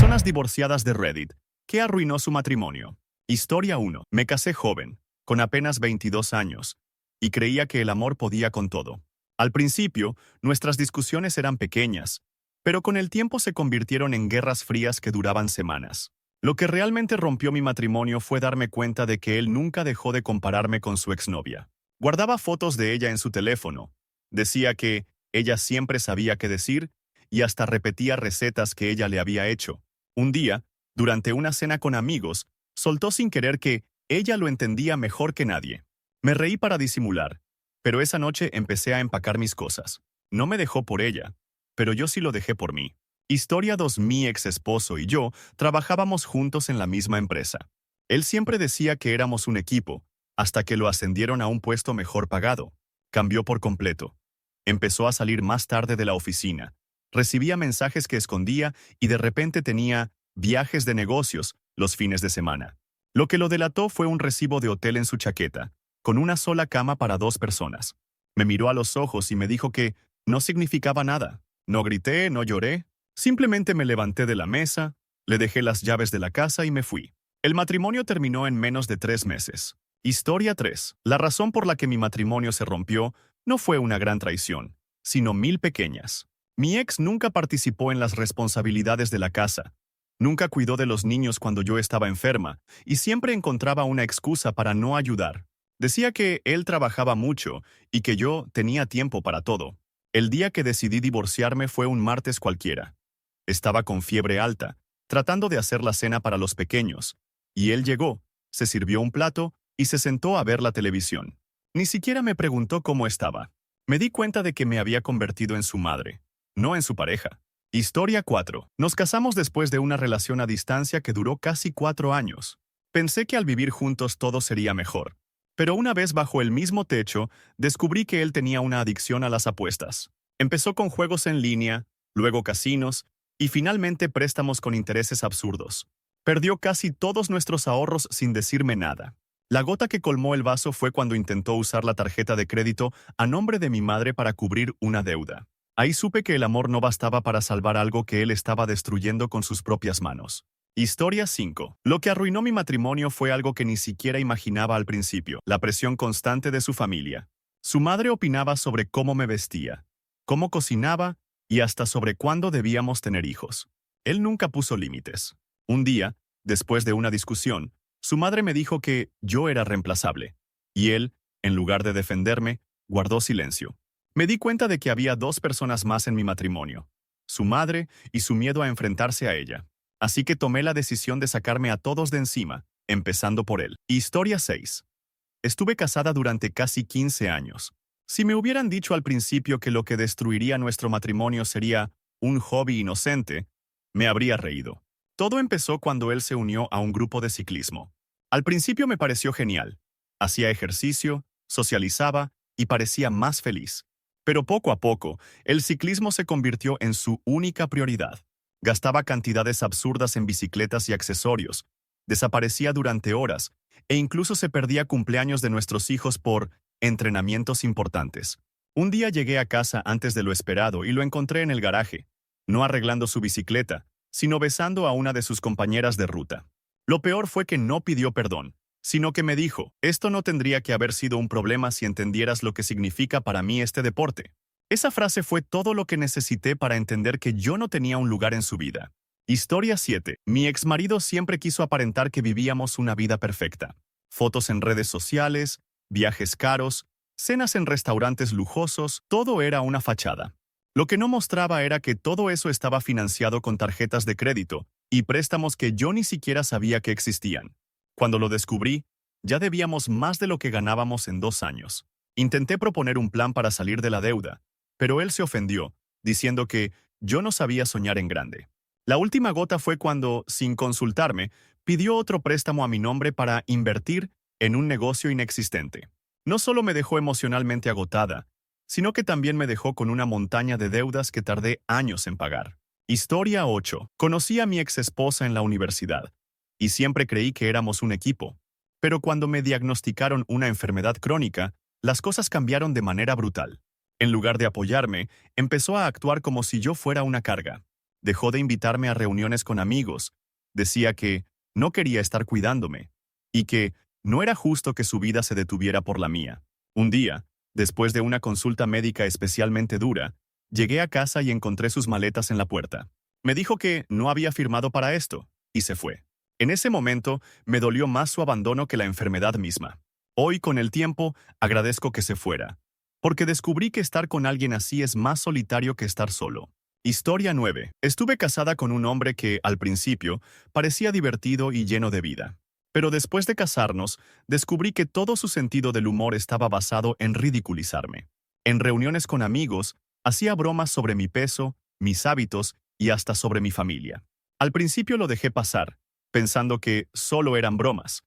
Personas divorciadas de Reddit. ¿Qué arruinó su matrimonio? Historia 1. Me casé joven, con apenas 22 años, y creía que el amor podía con todo. Al principio, nuestras discusiones eran pequeñas, pero con el tiempo se convirtieron en guerras frías que duraban semanas. Lo que realmente rompió mi matrimonio fue darme cuenta de que él nunca dejó de compararme con su exnovia. Guardaba fotos de ella en su teléfono. Decía que ella siempre sabía qué decir y hasta repetía recetas que ella le había hecho. Un día, durante una cena con amigos, soltó sin querer que ella lo entendía mejor que nadie. Me reí para disimular, pero esa noche empecé a empacar mis cosas. No me dejó por ella, pero yo sí lo dejé por mí. Historia 2. Mi ex esposo y yo trabajábamos juntos en la misma empresa. Él siempre decía que éramos un equipo, hasta que lo ascendieron a un puesto mejor pagado. Cambió por completo. Empezó a salir más tarde de la oficina. Recibía mensajes que escondía y de repente tenía viajes de negocios los fines de semana. Lo que lo delató fue un recibo de hotel en su chaqueta, con una sola cama para 2 personas. Me miró a los ojos y me dijo que no significaba nada. No grité, no lloré. Simplemente me levanté de la mesa, le dejé las llaves de la casa y me fui. El matrimonio terminó en menos de 3 meses. Historia 3. La razón por la que mi matrimonio se rompió no fue una gran traición, sino 1000 pequeñas. Mi ex nunca participó en las responsabilidades de la casa. Nunca cuidó de los niños cuando yo estaba enferma y siempre encontraba una excusa para no ayudar. Decía que él trabajaba mucho y que yo tenía tiempo para todo. El día que decidí divorciarme fue un martes cualquiera. Estaba con fiebre alta, tratando de hacer la cena para los pequeños, y él llegó, se sirvió un plato y se sentó a ver la televisión. Ni siquiera me preguntó cómo estaba. Me di cuenta de que me había convertido en su madre, no en su pareja. Historia 4. Nos casamos después de una relación a distancia que duró casi 4 años. Pensé que al vivir juntos todo sería mejor. Pero una vez bajo el mismo techo, descubrí que él tenía una adicción a las apuestas. Empezó con juegos en línea, luego casinos, y finalmente préstamos con intereses absurdos. Perdió casi todos nuestros ahorros sin decirme nada. La gota que colmó el vaso fue cuando intentó usar la tarjeta de crédito a nombre de mi madre para cubrir una deuda. Ahí supe que el amor no bastaba para salvar algo que él estaba destruyendo con sus propias manos. Historia 5. Lo que arruinó mi matrimonio fue algo que ni siquiera imaginaba al principio: la presión constante de su familia. Su madre opinaba sobre cómo me vestía, cómo cocinaba y hasta sobre cuándo debíamos tener hijos. Él nunca puso límites. Un día, después de una discusión, su madre me dijo que yo era reemplazable, y él, en lugar de defenderme, guardó silencio. Me di cuenta de que había 2 personas más en mi matrimonio: su madre y su miedo a enfrentarse a ella. Así que tomé la decisión de sacarme a todos de encima, empezando por él. Historia 6. Estuve casada durante casi 15 años. Si me hubieran dicho al principio que lo que destruiría nuestro matrimonio sería un hobby inocente, me habría reído. Todo empezó cuando él se unió a un grupo de ciclismo. Al principio me pareció genial. Hacía ejercicio, socializaba y parecía más feliz. Pero poco a poco, el ciclismo se convirtió en su única prioridad. Gastaba cantidades absurdas en bicicletas y accesorios, desaparecía durante horas e incluso se perdía cumpleaños de nuestros hijos por entrenamientos importantes. Un día llegué a casa antes de lo esperado y lo encontré en el garaje, no arreglando su bicicleta, sino besando a una de sus compañeras de ruta. Lo peor fue que no pidió perdón, sino que me dijo: esto no tendría que haber sido un problema si entendieras lo que significa para mí este deporte. Esa frase fue todo lo que necesité para entender que yo no tenía un lugar en su vida. Historia 7. Mi exmarido siempre quiso aparentar que vivíamos una vida perfecta. Fotos en redes sociales, viajes caros, cenas en restaurantes lujosos, todo era una fachada. Lo que no mostraba era que todo eso estaba financiado con tarjetas de crédito y préstamos que yo ni siquiera sabía que existían. Cuando lo descubrí, ya debíamos más de lo que ganábamos en 2 años. Intenté proponer un plan para salir de la deuda, pero él se ofendió, diciendo que yo no sabía soñar en grande. La última gota fue cuando, sin consultarme, pidió otro préstamo a mi nombre para invertir en un negocio inexistente. No solo me dejó emocionalmente agotada, sino que también me dejó con una montaña de deudas que tardé años en pagar. Historia 8. Conocí a mi exesposa en la universidad, y siempre creí que éramos un equipo. Pero cuando me diagnosticaron una enfermedad crónica, las cosas cambiaron de manera brutal. En lugar de apoyarme, empezó a actuar como si yo fuera una carga. Dejó de invitarme a reuniones con amigos. Decía que no quería estar cuidándome y que no era justo que su vida se detuviera por la mía. Un día, después de una consulta médica especialmente dura, llegué a casa y encontré sus maletas en la puerta. Me dijo que no había firmado para esto, y se fue. En ese momento, me dolió más su abandono que la enfermedad misma. Hoy, con el tiempo, agradezco que se fuera, porque descubrí que estar con alguien así es más solitario que estar solo. Historia 9. Estuve casada con un hombre que, al principio, parecía divertido y lleno de vida. Pero después de casarnos, descubrí que todo su sentido del humor estaba basado en ridiculizarme. En reuniones con amigos, hacía bromas sobre mi peso, mis hábitos y hasta sobre mi familia. Al principio lo dejé pasar, pensando que solo eran bromas.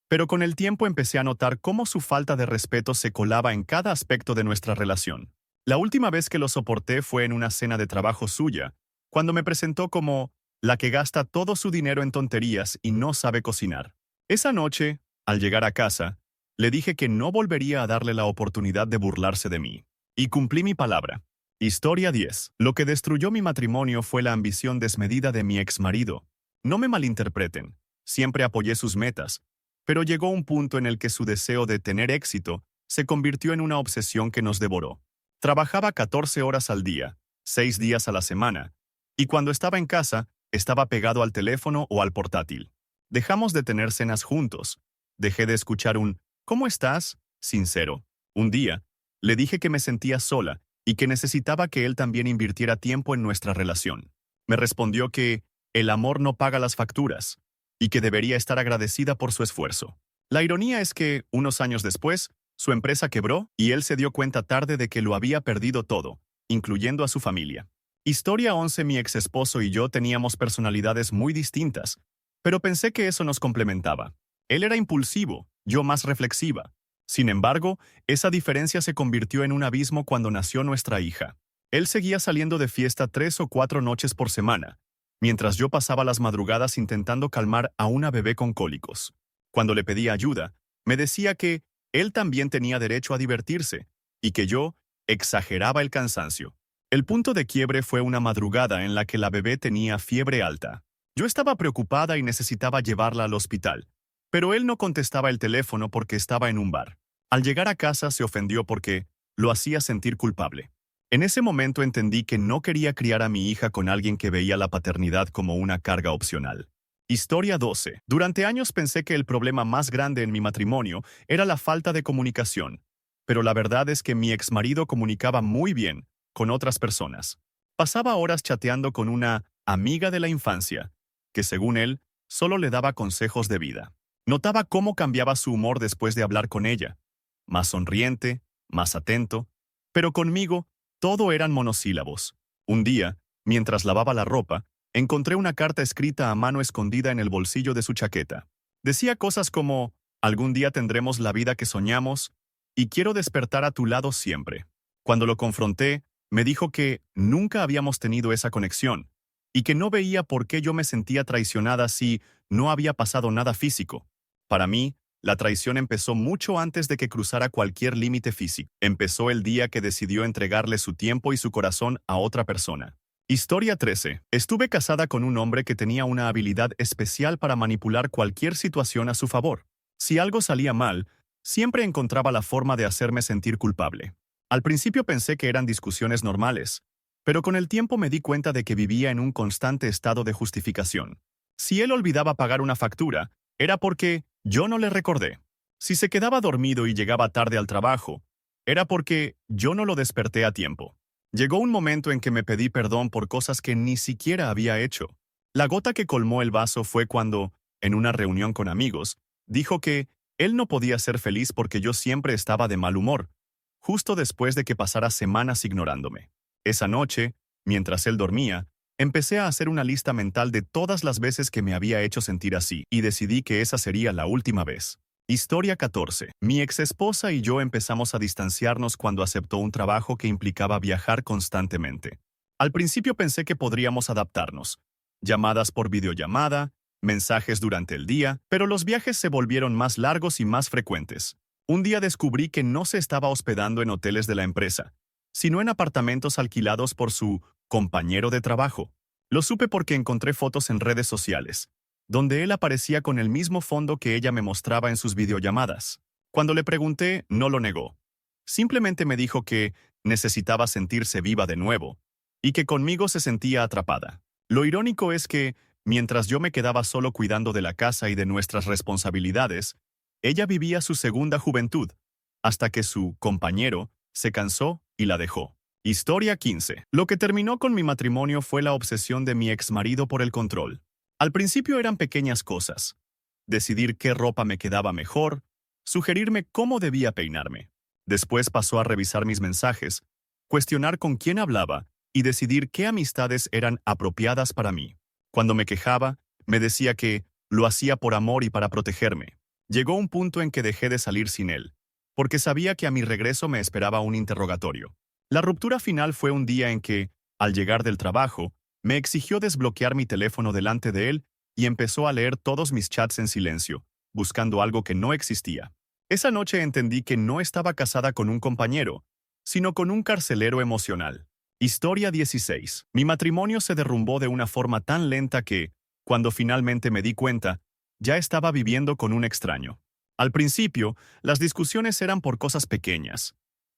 Pero con el tiempo empecé a notar cómo su falta de respeto se colaba en cada aspecto de nuestra relación. La última vez que lo soporté fue en una cena de trabajo suya, cuando me presentó como la que gasta todo su dinero en tonterías y no sabe cocinar. Esa noche, al llegar a casa, le dije que no volvería a darle la oportunidad de burlarse de mí. Y cumplí mi palabra. Historia 10. Lo que destruyó mi matrimonio fue la ambición desmedida de mi exmarido. No me malinterpreten, siempre apoyé sus metas, pero llegó un punto en el que su deseo de tener éxito se convirtió en una obsesión que nos devoró. Trabajaba 14 horas al día, 6 días a la semana, y cuando estaba en casa, estaba pegado al teléfono o al portátil. Dejamos de tener cenas juntos. Dejé de escuchar un ¿cómo estás? Sincero. Un día, le dije que me sentía sola y que necesitaba que él también invirtiera tiempo en nuestra relación. Me respondió que el amor no paga las facturas y que debería estar agradecida por su esfuerzo. La ironía es que, unos años después, su empresa quebró y él se dio cuenta tarde de que lo había perdido todo, incluyendo a su familia. Historia 11. Mi ex esposo y yo teníamos personalidades muy distintas, pero pensé que eso nos complementaba. Él era impulsivo, yo más reflexiva. Sin embargo, esa diferencia se convirtió en un abismo cuando nació nuestra hija. Él seguía saliendo de fiesta 3 o 4 noches por semana, mientras yo pasaba las madrugadas intentando calmar a una bebé con cólicos. Cuando le pedía ayuda, me decía que él también tenía derecho a divertirse, y que yo exageraba el cansancio. El punto de quiebre fue una madrugada en la que la bebé tenía fiebre alta. Yo estaba preocupada y necesitaba llevarla al hospital, pero él no contestaba el teléfono porque estaba en un bar. Al llegar a casa se ofendió porque lo hacía sentir culpable. En ese momento entendí que no quería criar a mi hija con alguien que veía la paternidad como una carga opcional. Historia 12. Durante años pensé que el problema más grande en mi matrimonio era la falta de comunicación, pero la verdad es que mi exmarido comunicaba muy bien con otras personas. Pasaba horas chateando con una amiga de la infancia, que según él, solo le daba consejos de vida. Notaba cómo cambiaba su humor después de hablar con ella. Más sonriente, más atento, pero conmigo todo eran monosílabos. Un día, mientras lavaba la ropa, encontré una carta escrita a mano escondida en el bolsillo de su chaqueta. Decía cosas como, algún día tendremos la vida que soñamos, y quiero despertar a tu lado siempre. Cuando lo confronté, me dijo que nunca habíamos tenido esa conexión, y que no veía por qué yo me sentía traicionada si no había pasado nada físico. Para mí, la traición empezó mucho antes de que cruzara cualquier límite físico. Empezó el día que decidió entregarle su tiempo y su corazón a otra persona. Historia 13. Estuve casada con un hombre que tenía una habilidad especial para manipular cualquier situación a su favor. Si algo salía mal, siempre encontraba la forma de hacerme sentir culpable. Al principio pensé que eran discusiones normales, pero con el tiempo me di cuenta de que vivía en un constante estado de justificación. Si él olvidaba pagar una factura, era porque yo no le recordé. Si se quedaba dormido y llegaba tarde al trabajo, era porque yo no lo desperté a tiempo. Llegó un momento en que me pedí perdón por cosas que ni siquiera había hecho. La gota que colmó el vaso fue cuando, en una reunión con amigos, dijo que él no podía ser feliz porque yo siempre estaba de mal humor, justo después de que pasara semanas ignorándome. Esa noche, mientras él dormía, empecé a hacer una lista mental de todas las veces que me había hecho sentir así, y decidí que esa sería la última vez. Historia 14. Mi exesposa y yo empezamos a distanciarnos cuando aceptó un trabajo que implicaba viajar constantemente. Al principio pensé que podríamos adaptarnos. Llamadas por videollamada, mensajes durante el día, pero los viajes se volvieron más largos y más frecuentes. Un día descubrí que no se estaba hospedando en hoteles de la empresa, sino en apartamentos alquilados por su compañero de trabajo. Lo supe porque encontré fotos en redes sociales, donde él aparecía con el mismo fondo que ella me mostraba en sus videollamadas. Cuando le pregunté, no lo negó. Simplemente me dijo que necesitaba sentirse viva de nuevo, y que conmigo se sentía atrapada. Lo irónico es que, mientras yo me quedaba solo cuidando de la casa y de nuestras responsabilidades, ella vivía su segunda juventud, hasta que su compañero se cansó y la dejó. Historia 15. Lo que terminó con mi matrimonio fue la obsesión de mi exmarido por el control. Al principio eran pequeñas cosas. Decidir qué ropa me quedaba mejor, sugerirme cómo debía peinarme. Después pasó a revisar mis mensajes, cuestionar con quién hablaba y decidir qué amistades eran apropiadas para mí. Cuando me quejaba, me decía que lo hacía por amor y para protegerme. Llegó un punto en que dejé de salir sin él, porque sabía que a mi regreso me esperaba un interrogatorio. La ruptura final fue un día en que, al llegar del trabajo, me exigió desbloquear mi teléfono delante de él y empezó a leer todos mis chats en silencio, buscando algo que no existía. Esa noche entendí que no estaba casada con un compañero, sino con un carcelero emocional. Historia 16. Mi matrimonio se derrumbó de una forma tan lenta que, cuando finalmente me di cuenta, ya estaba viviendo con un extraño. Al principio, las discusiones eran por cosas pequeñas.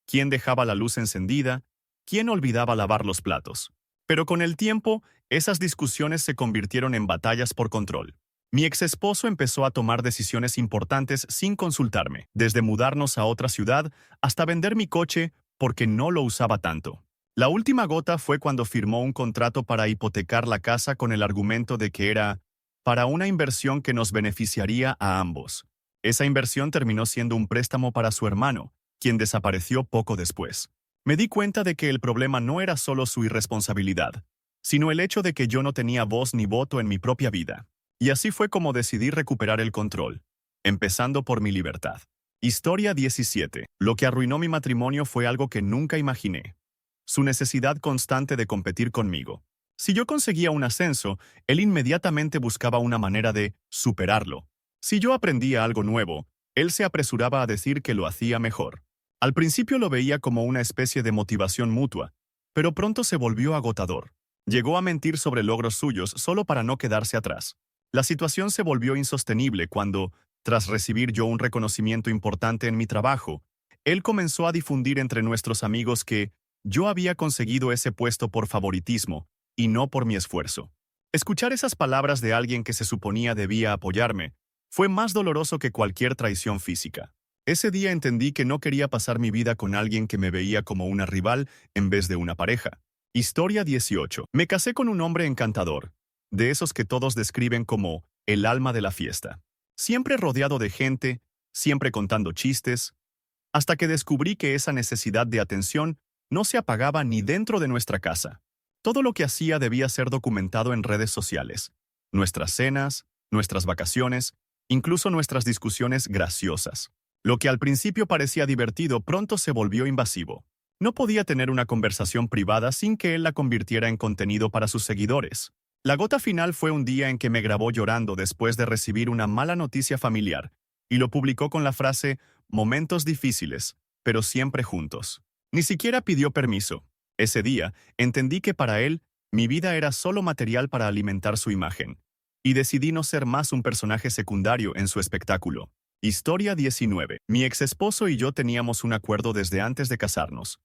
¿Quién dejaba la luz encendida? ¿Quién olvidaba lavar los platos? Pero con el tiempo, esas discusiones se convirtieron en batallas por control. Mi exesposo empezó a tomar decisiones importantes sin consultarme, desde mudarnos a otra ciudad hasta vender mi coche porque no lo usaba tanto. La última gota fue cuando firmó un contrato para hipotecar la casa con el argumento de que era para una inversión que nos beneficiaría a ambos. Esa inversión terminó siendo un préstamo para su hermano, quien desapareció poco después. Me di cuenta de que el problema no era solo su irresponsabilidad, sino el hecho de que yo no tenía voz ni voto en mi propia vida. Y así fue como decidí recuperar el control, empezando por mi libertad. Historia 17. Lo que arruinó mi matrimonio fue algo que nunca imaginé: su necesidad constante de competir conmigo. Si yo conseguía un ascenso, él inmediatamente buscaba una manera de superarlo. Si yo aprendía algo nuevo, él se apresuraba a decir que lo hacía mejor. Al principio lo veía como una especie de motivación mutua, pero pronto se volvió agotador. Llegó a mentir sobre logros suyos solo para no quedarse atrás. La situación se volvió insostenible cuando, tras recibir yo un reconocimiento importante en mi trabajo, él comenzó a difundir entre nuestros amigos que yo había conseguido ese puesto por favoritismo y no por mi esfuerzo. Escuchar esas palabras de alguien que se suponía debía apoyarme fue más doloroso que cualquier traición física. Ese día entendí que no quería pasar mi vida con alguien que me veía como una rival en vez de una pareja. Historia 18. Me casé con un hombre encantador, de esos que todos describen como el alma de la fiesta. Siempre rodeado de gente, siempre contando chistes, hasta que descubrí que esa necesidad de atención no se apagaba ni dentro de nuestra casa. Todo lo que hacía debía ser documentado en redes sociales. Nuestras cenas, nuestras vacaciones, incluso nuestras discusiones graciosas. Lo que al principio parecía divertido pronto se volvió invasivo. No podía tener una conversación privada sin que él la convirtiera en contenido para sus seguidores. La gota final fue un día en que me grabó llorando después de recibir una mala noticia familiar, y lo publicó con la frase «Momentos difíciles, pero siempre juntos». Ni siquiera pidió permiso. Ese día, entendí que para él, mi vida era solo material para alimentar su imagen, y decidí no ser más un personaje secundario en su espectáculo. Historia 19. Mi exesposo y yo teníamos un acuerdo desde antes de casarnos.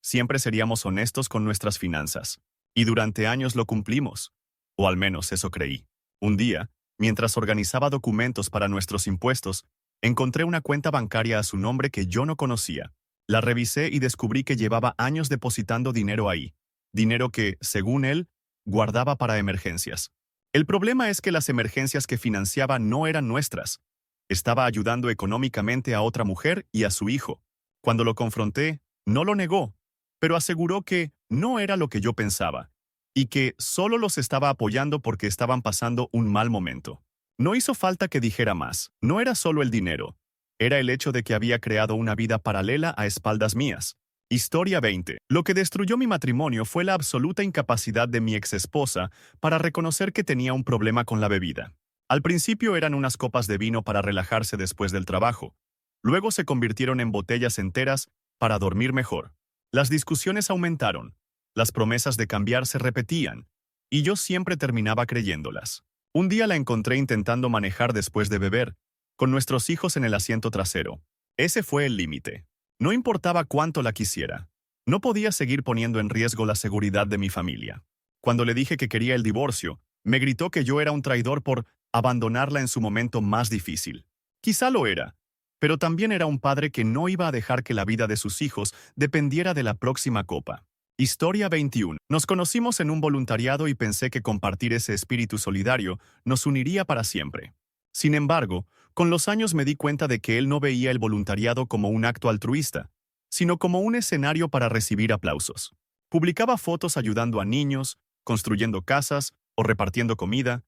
Siempre seríamos honestos con nuestras finanzas. Y durante años lo cumplimos. O al menos eso creí. Un día, mientras organizaba documentos para nuestros impuestos, encontré una cuenta bancaria a su nombre que yo no conocía. La revisé y descubrí que llevaba años depositando dinero ahí. Dinero que, según él, guardaba para emergencias. El problema es que las emergencias que financiaba no eran nuestras. Estaba ayudando económicamente a otra mujer y a su hijo. Cuando lo confronté, no lo negó, pero aseguró que no era lo que yo pensaba, y que solo los estaba apoyando porque estaban pasando un mal momento. No hizo falta que dijera más. No era solo el dinero. Era el hecho de que había creado una vida paralela a espaldas mías. Historia 20. Lo que destruyó mi matrimonio fue la absoluta incapacidad de mi exesposa para reconocer que tenía un problema con la bebida. Al principio eran unas copas de vino para relajarse después del trabajo. Luego se convirtieron en botellas enteras para dormir mejor. Las discusiones aumentaron. Las promesas de cambiar se repetían. y yo siempre terminaba creyéndolas. Un día la encontré intentando manejar después de beber, con nuestros hijos en el asiento trasero. Ese fue el límite. No importaba cuánto la quisiera. No podía seguir poniendo en riesgo la seguridad de mi familia. Cuando le dije que quería el divorcio, me gritó que yo era un traidor por abandonarla en su momento más difícil. Quizá lo era, pero también era un padre que no iba a dejar que la vida de sus hijos dependiera de la próxima copa. Historia 21. Nos conocimos en un voluntariado y pensé que compartir ese espíritu solidario nos uniría para siempre. Sin embargo, con los años me di cuenta de que él no veía el voluntariado como un acto altruista, sino como un escenario para recibir aplausos. Publicaba fotos ayudando a niños, construyendo casas o repartiendo comida,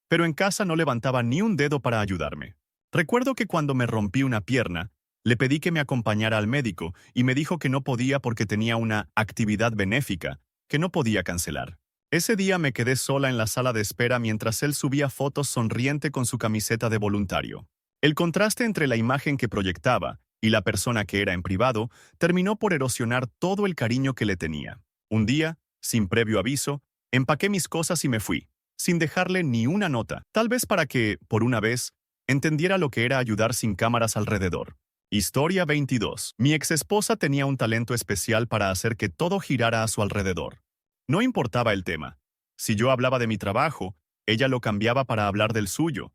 pero en casa no levantaba ni un dedo para ayudarme. Recuerdo que cuando me rompí una pierna, le pedí que me acompañara al médico y me dijo que no podía porque tenía una actividad benéfica que no podía cancelar. Ese día me quedé sola en la sala de espera mientras él subía fotos sonriente con su camiseta de voluntario. El contraste entre la imagen que proyectaba y la persona que era en privado terminó por erosionar todo el cariño que le tenía. Un día, sin previo aviso, empaqué mis cosas y me fui, sin dejarle ni una nota, tal vez para que, por una vez, entendiera lo que era ayudar sin cámaras alrededor. Historia 22. Mi exesposa tenía un talento especial para hacer que todo girara a su alrededor. No importaba el tema. Si yo hablaba de mi trabajo, ella lo cambiaba para hablar del suyo.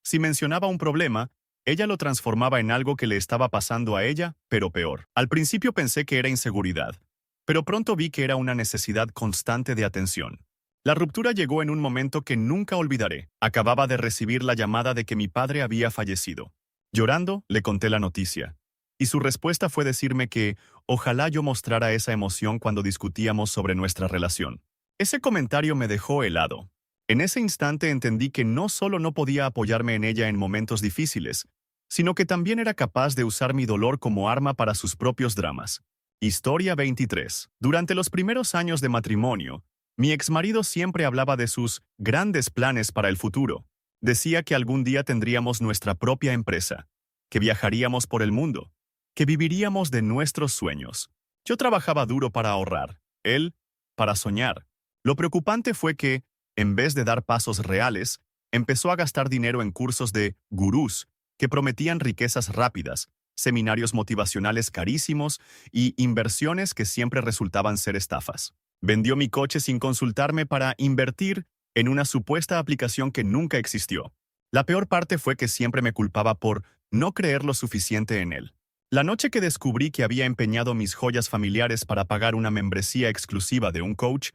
Si mencionaba un problema, ella lo transformaba en algo que le estaba pasando a ella, pero peor. Al principio pensé que era inseguridad, pero pronto vi que era una necesidad constante de atención. La ruptura llegó en un momento que nunca olvidaré. Acababa de recibir la llamada de que mi padre había fallecido. Llorando, le conté la noticia, y su respuesta fue decirme que ojalá yo mostrara esa emoción cuando discutíamos sobre nuestra relación. Ese comentario me dejó helado. En ese instante entendí que no solo no podía apoyarme en ella en momentos difíciles, sino que también era capaz de usar mi dolor como arma para sus propios dramas. Historia 23. Durante los primeros años de matrimonio, mi exmarido siempre hablaba de sus grandes planes para el futuro. Decía que algún día tendríamos nuestra propia empresa, que viajaríamos por el mundo, que viviríamos de nuestros sueños. Yo trabajaba duro para ahorrar, él, para soñar. Lo preocupante fue que, en vez de dar pasos reales, empezó a gastar dinero en cursos de gurús que prometían riquezas rápidas, seminarios motivacionales carísimos y inversiones que siempre resultaban ser estafas. Vendió mi coche sin consultarme para invertir en una supuesta aplicación que nunca existió. La peor parte fue que siempre me culpaba por no creer lo suficiente en él. La noche que descubrí que había empeñado mis joyas familiares para pagar una membresía exclusiva de un coach,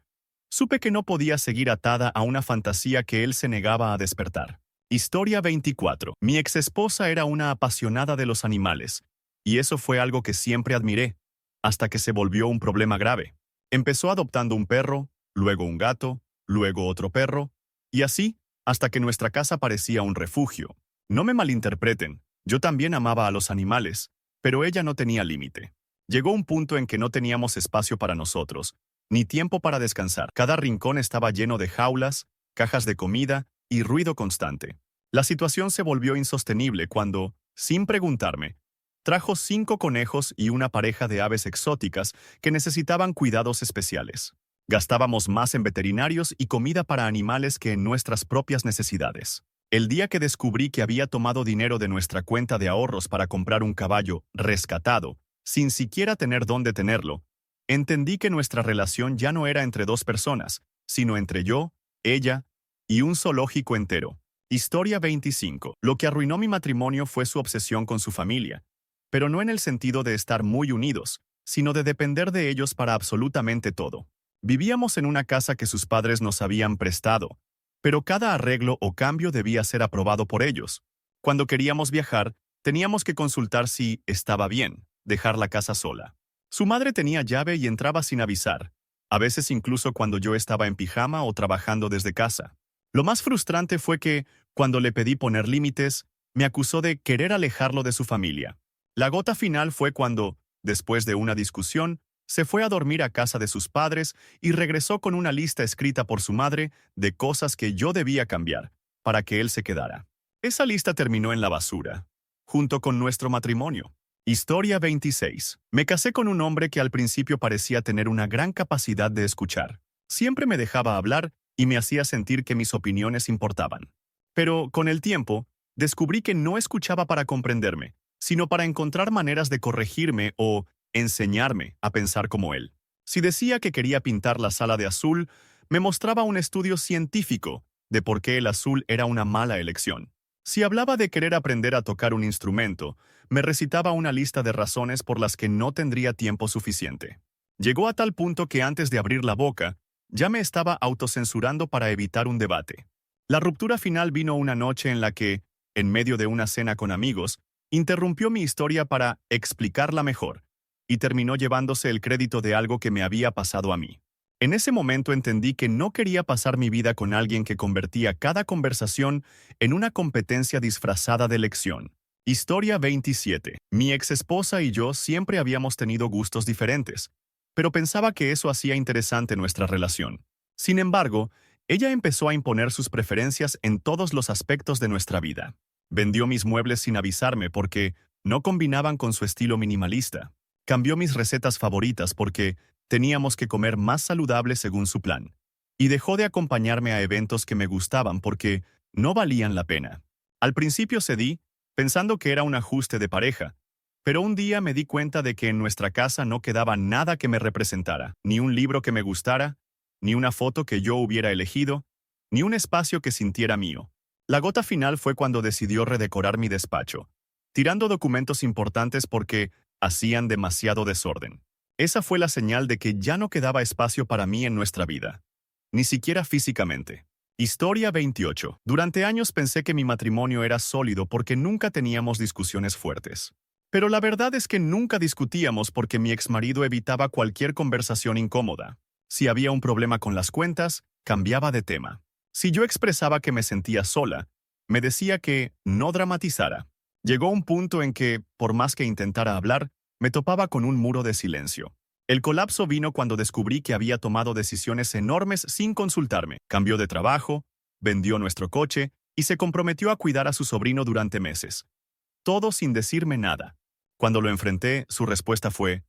supe que no podía seguir atada a una fantasía que él se negaba a despertar. Historia 24. Mi exesposa era una apasionada de los animales, y eso fue algo que siempre admiré, hasta que se volvió un problema grave. Empezó adoptando un perro, luego un gato, luego otro perro, y así, hasta que nuestra casa parecía un refugio. No me malinterpreten, yo también amaba a los animales, pero ella no tenía límite. Llegó un punto en que no teníamos espacio para nosotros, ni tiempo para descansar. Cada rincón estaba lleno de jaulas, cajas de comida y ruido constante. La situación se volvió insostenible cuando, sin preguntarme, trajo 5 conejos y una pareja de aves exóticas que necesitaban cuidados especiales. Gastábamos más en veterinarios y comida para animales que en nuestras propias necesidades. El día que descubrí que había tomado dinero de nuestra cuenta de ahorros para comprar un caballo rescatado, sin siquiera tener dónde tenerlo, entendí que nuestra relación ya no era entre 2 personas, sino entre yo, ella y un zoológico entero. Historia 25. Lo que arruinó mi matrimonio fue su obsesión con su familia, pero no en el sentido de estar muy unidos, sino de depender de ellos para absolutamente todo. Vivíamos en una casa que sus padres nos habían prestado, pero cada arreglo o cambio debía ser aprobado por ellos. Cuando queríamos viajar, teníamos que consultar si estaba bien dejar la casa sola. Su madre tenía llave y entraba sin avisar, a veces incluso cuando yo estaba en pijama o trabajando desde casa. Lo más frustrante fue que, cuando le pedí poner límites, me acusó de querer alejarlo de su familia. La gota final fue cuando, después de una discusión, se fue a dormir a casa de sus padres y regresó con una lista escrita por su madre de cosas que yo debía cambiar para que él se quedara. Esa lista terminó en la basura, junto con nuestro matrimonio. Historia 26. Me casé con un hombre que al principio parecía tener una gran capacidad de escuchar. Siempre me dejaba hablar y me hacía sentir que mis opiniones importaban. Pero, con el tiempo, descubrí que no escuchaba para comprenderme, sino para encontrar maneras de corregirme o enseñarme a pensar como él. Si decía que quería pintar la sala de azul, me mostraba un estudio científico de por qué el azul era una mala elección. Si hablaba de querer aprender a tocar un instrumento, me recitaba una lista de razones por las que no tendría tiempo suficiente. Llegó a tal punto que antes de abrir la boca, ya me estaba autocensurando para evitar un debate. La ruptura final vino una noche en la que, en medio de una cena con amigos, interrumpió mi historia para explicarla mejor, y terminó llevándose el crédito de algo que me había pasado a mí. En ese momento entendí que no quería pasar mi vida con alguien que convertía cada conversación en una competencia disfrazada de lección. Historia 27. Mi exesposa y yo siempre habíamos tenido gustos diferentes, pero pensaba que eso hacía interesante nuestra relación. Sin embargo, ella empezó a imponer sus preferencias en todos los aspectos de nuestra vida. Vendió mis muebles sin avisarme porque no combinaban con su estilo minimalista. Cambió mis recetas favoritas porque teníamos que comer más saludable según su plan. Y dejó de acompañarme a eventos que me gustaban porque no valían la pena. Al principio cedí, pensando que era un ajuste de pareja, pero un día me di cuenta de que en nuestra casa no quedaba nada que me representara, ni un libro que me gustara, ni una foto que yo hubiera elegido, ni un espacio que sintiera mío. La gota final fue cuando decidió redecorar mi despacho, tirando documentos importantes porque hacían demasiado desorden. Esa fue la señal de que ya no quedaba espacio para mí en nuestra vida, ni siquiera físicamente. Historia 28. Durante años pensé que mi matrimonio era sólido porque nunca teníamos discusiones fuertes. Pero la verdad es que nunca discutíamos porque mi exmarido evitaba cualquier conversación incómoda. Si había un problema con las cuentas, cambiaba de tema. Si yo expresaba que me sentía sola, me decía que no dramatizara. Llegó un punto en que, por más que intentara hablar, me topaba con un muro de silencio. El colapso vino cuando descubrí que había tomado decisiones enormes sin consultarme. Cambió de trabajo, vendió nuestro coche y se comprometió a cuidar a su sobrino durante meses. Todo sin decirme nada. Cuando lo enfrenté, su respuesta fue: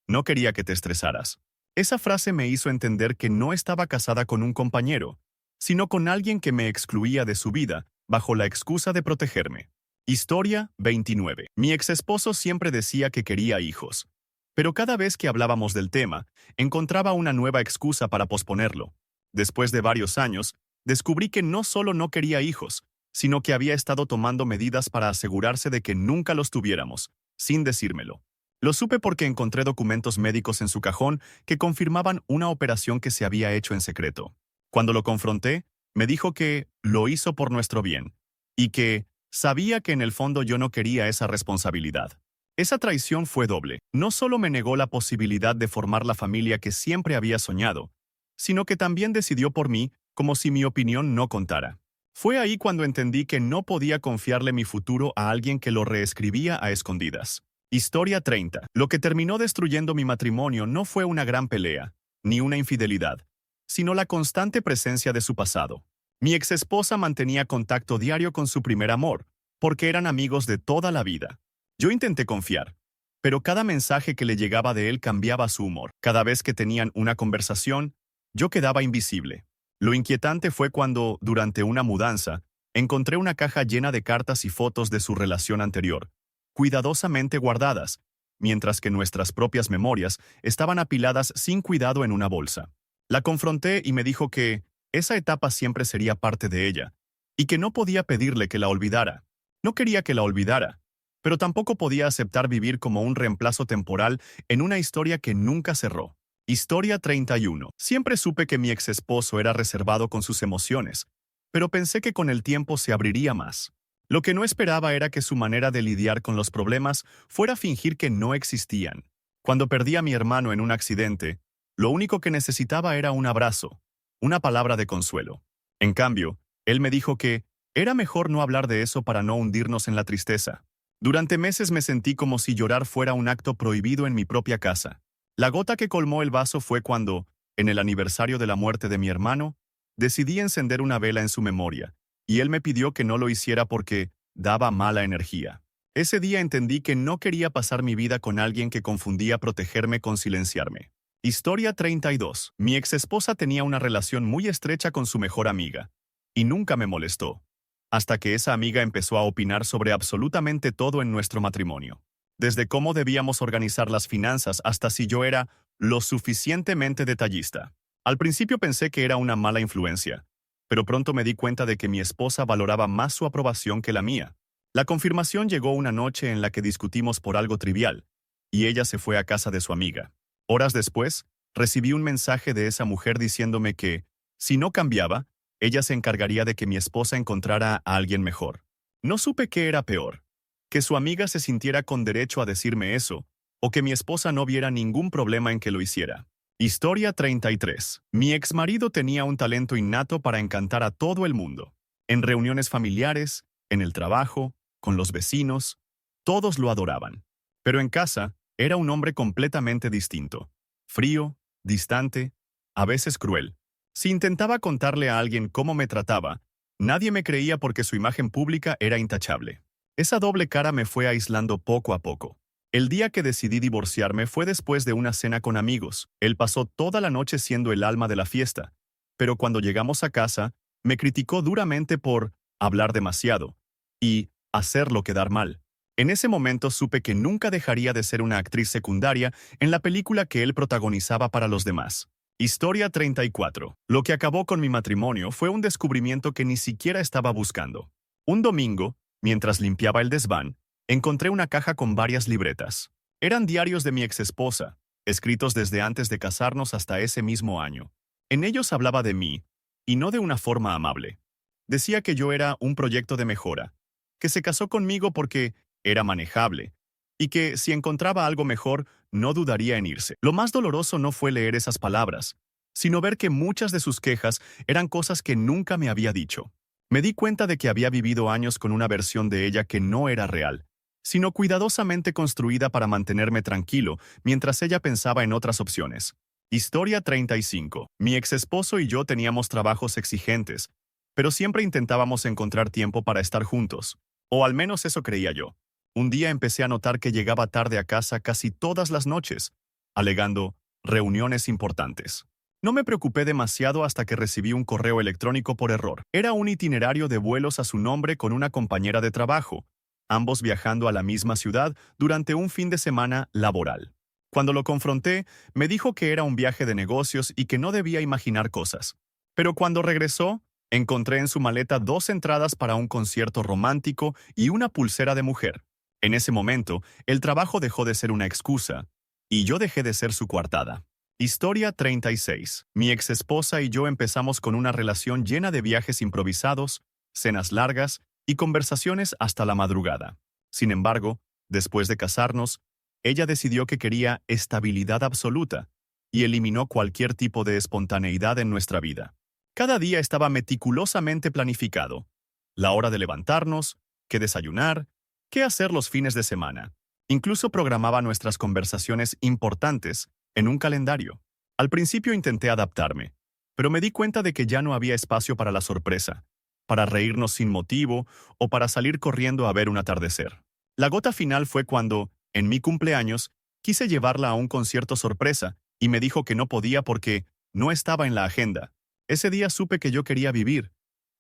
"No quería que te estresaras". Esa frase me hizo entender que no estaba casada con un compañero, sino con alguien que me excluía de su vida, bajo la excusa de protegerme. Historia 29. Mi exesposo siempre decía que quería hijos, pero cada vez que hablábamos del tema, encontraba una nueva excusa para posponerlo. Después de varios años, descubrí que no solo no quería hijos, sino que había estado tomando medidas para asegurarse de que nunca los tuviéramos, sin decírmelo. Lo supe porque encontré documentos médicos en su cajón que confirmaban una operación que se había hecho en secreto. Cuando lo confronté, me dijo que lo hizo por nuestro bien, y que sabía que en el fondo yo no quería esa responsabilidad. Esa traición fue doble. No solo me negó la posibilidad de formar la familia que siempre había soñado, sino que también decidió por mí como si mi opinión no contara. Fue ahí cuando entendí que no podía confiarle mi futuro a alguien que lo reescribía a escondidas. Historia 30. Lo que terminó destruyendo mi matrimonio no fue una gran pelea, ni una infidelidad, sino la constante presencia de su pasado. Mi exesposa mantenía contacto diario con su primer amor, porque eran amigos de toda la vida. Yo intenté confiar, pero cada mensaje que le llegaba de él cambiaba su humor. Cada vez que tenían una conversación, yo quedaba invisible. Lo inquietante fue cuando, durante una mudanza, encontré una caja llena de cartas y fotos de su relación anterior, cuidadosamente guardadas, mientras que nuestras propias memorias estaban apiladas sin cuidado en una bolsa. La confronté y me dijo que esa etapa siempre sería parte de ella, y que no podía pedirle que la olvidara. No quería que la olvidara, pero tampoco podía aceptar vivir como un reemplazo temporal en una historia que nunca cerró. Historia 31. Siempre supe que mi exesposo era reservado con sus emociones, pero pensé que con el tiempo se abriría más. Lo que no esperaba era que su manera de lidiar con los problemas fuera fingir que no existían. Cuando perdí a mi hermano en un accidente, lo único que necesitaba era un abrazo, una palabra de consuelo. En cambio, él me dijo que era mejor no hablar de eso para no hundirnos en la tristeza. Durante meses me sentí como si llorar fuera un acto prohibido en mi propia casa. La gota que colmó el vaso fue cuando, en el aniversario de la muerte de mi hermano, decidí encender una vela en su memoria, y él me pidió que no lo hiciera porque daba mala energía. Ese día entendí que no quería pasar mi vida con alguien que confundía protegerme con silenciarme. Historia 32. Mi exesposa tenía una relación muy estrecha con su mejor amiga, y nunca me molestó, hasta que esa amiga empezó a opinar sobre absolutamente todo en nuestro matrimonio. Desde cómo debíamos organizar las finanzas hasta si yo era lo suficientemente detallista. Al principio pensé que era una mala influencia, pero pronto me di cuenta de que mi esposa valoraba más su aprobación que la mía. La confirmación llegó una noche en la que discutimos por algo trivial, y ella se fue a casa de su amiga. Horas después, recibí un mensaje de esa mujer diciéndome que, si no cambiaba, ella se encargaría de que mi esposa encontrara a alguien mejor. No supe qué era peor, que su amiga se sintiera con derecho a decirme eso, o que mi esposa no viera ningún problema en que lo hiciera. Historia 33. Mi exmarido tenía un talento innato para encantar a todo el mundo. En reuniones familiares, en el trabajo, con los vecinos, todos lo adoraban. Pero en casa, era un hombre completamente distinto. Frío, distante, a veces cruel. Si intentaba contarle a alguien cómo me trataba, nadie me creía porque su imagen pública era intachable. Esa doble cara me fue aislando poco a poco. El día que decidí divorciarme fue después de una cena con amigos. Él pasó toda la noche siendo el alma de la fiesta, pero cuando llegamos a casa, me criticó duramente por hablar demasiado y hacerlo quedar mal. En ese momento supe que nunca dejaría de ser una actriz secundaria en la película que él protagonizaba para los demás. Historia 34. Lo que acabó con mi matrimonio fue un descubrimiento que ni siquiera estaba buscando. Un domingo, mientras limpiaba el desván, encontré una caja con varias libretas. Eran diarios de mi exesposa, escritos desde antes de casarnos hasta ese mismo año. En ellos hablaba de mí, y no de una forma amable. Decía que yo era un proyecto de mejora, que se casó conmigo porque era manejable, y que si encontraba algo mejor, no dudaría en irse. Lo más doloroso no fue leer esas palabras, sino ver que muchas de sus quejas eran cosas que nunca me había dicho. Me di cuenta de que había vivido años con una versión de ella que no era real, sino cuidadosamente construida para mantenerme tranquilo mientras ella pensaba en otras opciones. Historia 35. Mi exesposo y yo teníamos trabajos exigentes, pero siempre intentábamos encontrar tiempo para estar juntos, o al menos eso creía yo. Un día empecé a notar que llegaba tarde a casa casi todas las noches, alegando reuniones importantes. No me preocupé demasiado hasta que recibí un correo electrónico por error. Era un itinerario de vuelos a su nombre con una compañera de trabajo, ambos viajando a la misma ciudad durante un fin de semana laboral. Cuando lo confronté, me dijo que era un viaje de negocios y que no debía imaginar cosas. Pero cuando regresó, encontré en su maleta 2 entradas para un concierto romántico y una pulsera de mujer. En ese momento, el trabajo dejó de ser una excusa, y yo dejé de ser su coartada. Historia 36. Mi exesposa y yo empezamos con una relación llena de viajes improvisados, cenas largas y conversaciones hasta la madrugada. Sin embargo, después de casarnos, ella decidió que quería estabilidad absoluta y eliminó cualquier tipo de espontaneidad en nuestra vida. Cada día estaba meticulosamente planificado. La hora de levantarnos, qué desayunar, qué hacer los fines de semana. Incluso programaba nuestras conversaciones importantes en un calendario. Al principio intenté adaptarme, pero me di cuenta de que ya no había espacio para la sorpresa, para reírnos sin motivo o para salir corriendo a ver un atardecer. La gota final fue cuando, en mi cumpleaños, quise llevarla a un concierto sorpresa y me dijo que no podía porque no estaba en la agenda. Ese día supe que yo quería vivir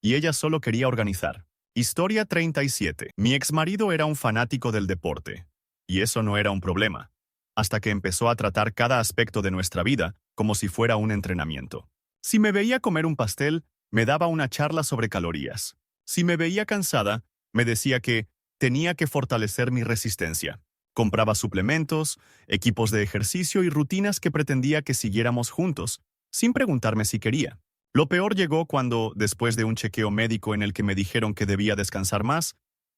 y ella solo quería organizar. Historia 37. Mi exmarido era un fanático del deporte, y eso no era un problema, hasta que empezó a tratar cada aspecto de nuestra vida como si fuera un entrenamiento. Si me veía comer un pastel, me daba una charla sobre calorías. Si me veía cansada, me decía que tenía que fortalecer mi resistencia. Compraba suplementos, equipos de ejercicio y rutinas que pretendía que siguiéramos juntos, sin preguntarme si quería. Lo peor llegó cuando, después de un chequeo médico en el que me dijeron que debía descansar más,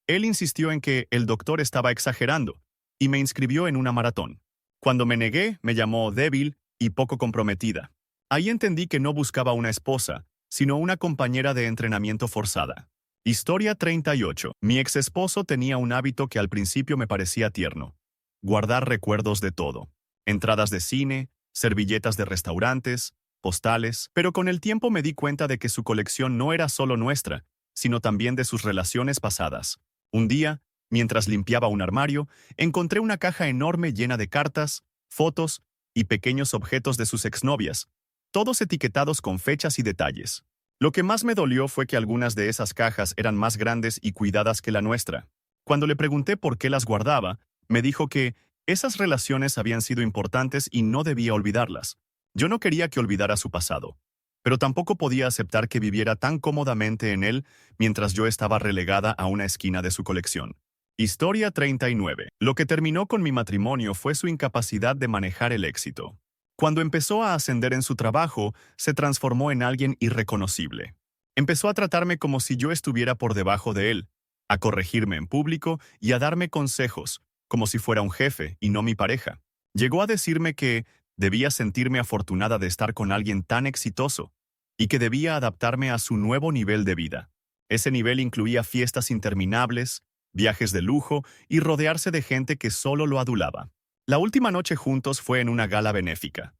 él insistió en que el doctor estaba exagerando y me inscribió en una maratón. Cuando me negué, me llamó débil y poco comprometida. Ahí entendí que no buscaba una esposa, sino una compañera de entrenamiento forzada. Historia 38. Mi exesposo tenía un hábito que al principio me parecía tierno: guardar recuerdos de todo. Entradas de cine, servilletas de restaurantes, postales, pero con el tiempo me di cuenta de que su colección no era solo nuestra, sino también de sus relaciones pasadas. Un día, mientras limpiaba un armario, encontré una caja enorme llena de cartas, fotos y pequeños objetos de sus exnovias, todos etiquetados con fechas y detalles. Lo que más me dolió fue que algunas de esas cajas eran más grandes y cuidadas que la nuestra. Cuando le pregunté por qué las guardaba, me dijo que esas relaciones habían sido importantes y no debía olvidarlas. Yo no quería que olvidara su pasado, pero tampoco podía aceptar que viviera tan cómodamente en él mientras yo estaba relegada a una esquina de su colección. Historia 39. Lo que terminó con mi matrimonio fue su incapacidad de manejar el éxito. Cuando empezó a ascender en su trabajo, se transformó en alguien irreconocible. Empezó a tratarme como si yo estuviera por debajo de él, a corregirme en público y a darme consejos, como si fuera un jefe y no mi pareja. Llegó a decirme que debía sentirme afortunada de estar con alguien tan exitoso y que debía adaptarme a su nuevo nivel de vida. Ese nivel incluía fiestas interminables, viajes de lujo y rodearse de gente que solo lo adulaba. La última noche juntos fue en una gala benéfica.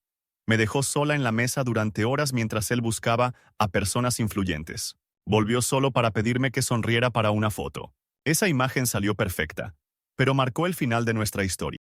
Me dejó sola en la mesa durante horas mientras él buscaba a personas influyentes. Volvió solo para pedirme que sonriera para una foto. Esa imagen salió perfecta, pero marcó el final de nuestra historia.